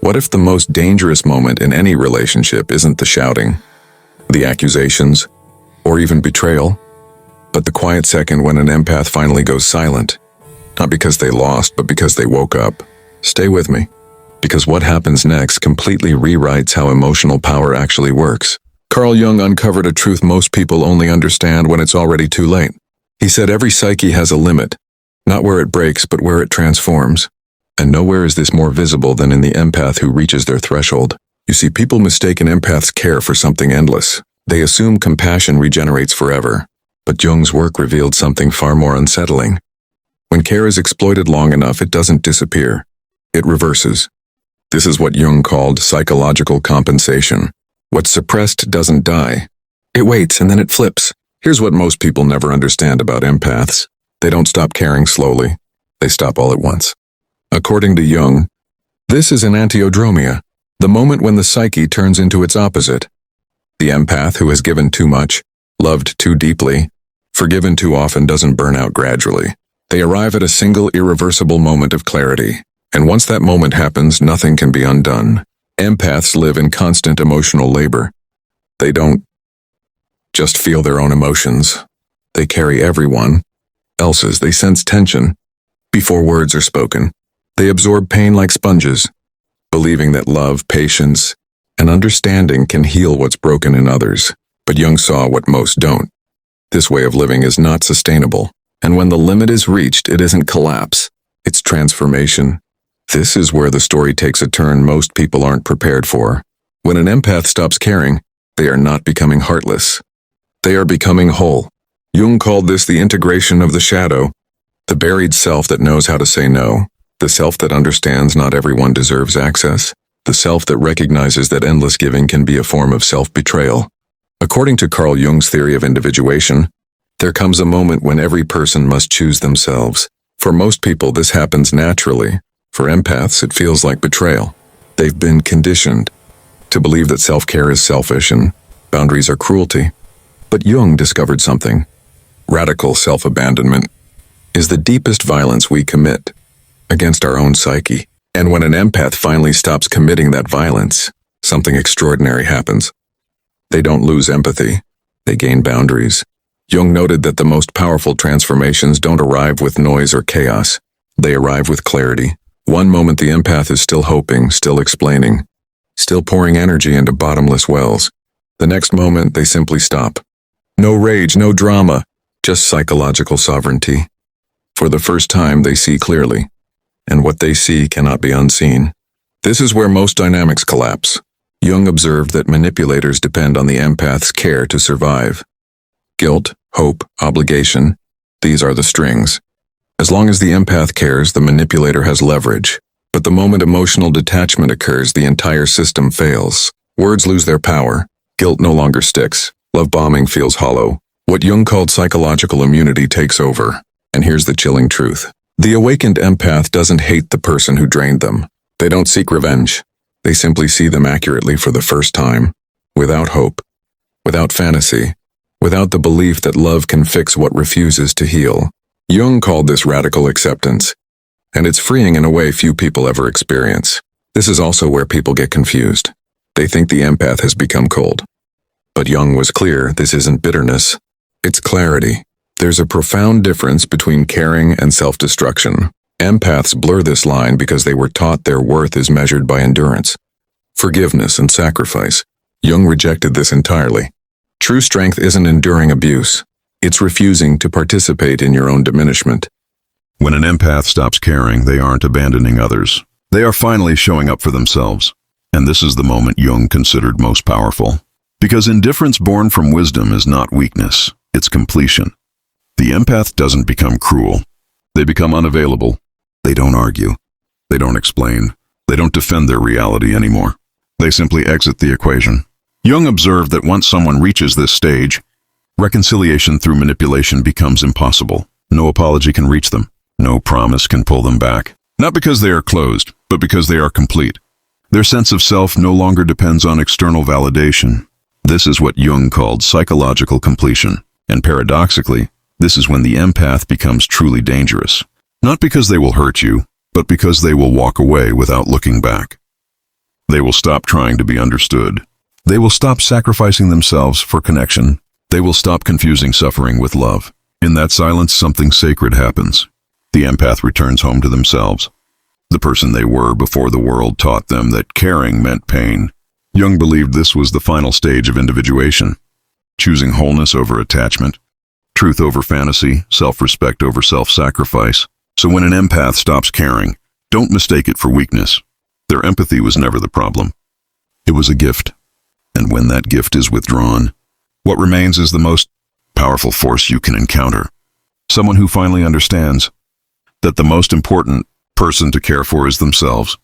What if the most dangerous moment in any relationship isn't the shouting, the accusations, or even betrayal, but the quiet second when an empath finally goes silent? Not because they lost, but because they woke up. Stay with me, because what happens next completely rewrites how emotional power actually works. Carl Jung uncovered a truth most people only understand when it's already too late. He said every psyche has a limit, not where it breaks, but where it transforms. And nowhere is this more visible than in the empath who reaches their threshold. You see, people mistake an empath's care for something endless. They assume compassion regenerates forever. But Jung's work revealed something far more unsettling. When care is exploited long enough, it doesn't disappear. It reverses. This is what Jung called psychological compensation. What's suppressed doesn't die. It waits and then it flips. Here's what most people never understand about empaths. They don't stop caring slowly. They stop all at once. According to Jung, this is an antiodromia, the moment when the psyche turns into its opposite. The empath who has given too much, loved too deeply, forgiven too often doesn't burn out gradually. They arrive at a single irreversible moment of clarity, and once that moment happens, nothing can be undone. Empaths live in constant emotional labor. They don't just feel their own emotions. They carry everyone else's. They sense tension before words are spoken. They absorb pain like sponges, believing that love, patience, and understanding can heal what's broken in others. But Jung saw what most don't. This way of living is not sustainable, and when the limit is reached, it isn't collapse, it's transformation. This is where the story takes a turn most people aren't prepared for. When an empath stops caring, they are not becoming heartless. They are becoming whole. Jung called this the integration of the shadow, the buried self that knows how to say no, the self that understands not everyone deserves access, the self that recognizes that endless giving can be a form of self-betrayal. According to Carl Jung's theory of individuation, there comes a moment when every person must choose themselves. For most people, this happens naturally. For empaths, it feels like betrayal. They've been conditioned to believe that self-care is selfish and boundaries are cruelty. But Jung discovered something. Radical self-abandonment is the deepest violence we commit against our own psyche. And when an empath finally stops committing that violence, something extraordinary happens. They don't lose empathy. They gain boundaries. Jung noted that the most powerful transformations don't arrive with noise or chaos. They arrive with clarity. One moment the empath is still hoping, still explaining, still pouring energy into bottomless wells. The next moment, they simply stop. No rage, no drama, just psychological sovereignty. For the first time, they see clearly, and what they see cannot be unseen. This is where most dynamics collapse. Jung observed that manipulators depend on the empath's care to survive. Guilt, hope, obligation, these are the strings. As long as the empath cares, the manipulator has leverage. But the moment emotional detachment occurs, the entire system fails. Words lose their power. Guilt no longer sticks. Love bombing feels hollow. What Jung called psychological immunity takes over. And here's the chilling truth. The awakened empath doesn't hate the person who drained them. They don't seek revenge. They simply see them accurately for the first time, without hope, without fantasy, without the belief that love can fix what refuses to heal. Jung called this radical acceptance, and it's freeing in a way few people ever experience. This is also where people get confused. They think the empath has become cold. But Jung was clear, this isn't bitterness, it's clarity. There's a profound difference between caring and self-destruction. Empaths blur this line because they were taught their worth is measured by endurance, forgiveness, and sacrifice. Jung rejected this entirely. True strength isn't enduring abuse. It's refusing to participate in your own diminishment. When an empath stops caring, they aren't abandoning others. They are finally showing up for themselves. And this is the moment Jung considered most powerful. Because indifference born from wisdom is not weakness, it's completion. The empath doesn't become cruel. They become unavailable. They don't argue. They don't explain. They don't defend their reality anymore. They simply exit the equation. Jung observed that once someone reaches this stage, reconciliation through manipulation becomes impossible. No apology can reach them. No promise can pull them back. Not because they are closed, but because they are complete. Their sense of self no longer depends on external validation. This is what Jung called psychological completion. And paradoxically, this is when the empath becomes truly dangerous. Not because they will hurt you, but because they will walk away without looking back. They will stop trying to be understood. They will stop sacrificing themselves for connection. They will stop confusing suffering with love. In that silence, something sacred happens. The empath returns home to themselves, the person they were before the world taught them that caring meant pain. Jung believed this was the final stage of individuation, choosing wholeness over attachment, truth over fantasy, self-respect over self-sacrifice. So when an empath stops caring, don't mistake it for weakness. Their empathy was never the problem. It was a gift. And when that gift is withdrawn, what remains is the most powerful force you can encounter. Someone who finally understands that the most important person to care for is themselves.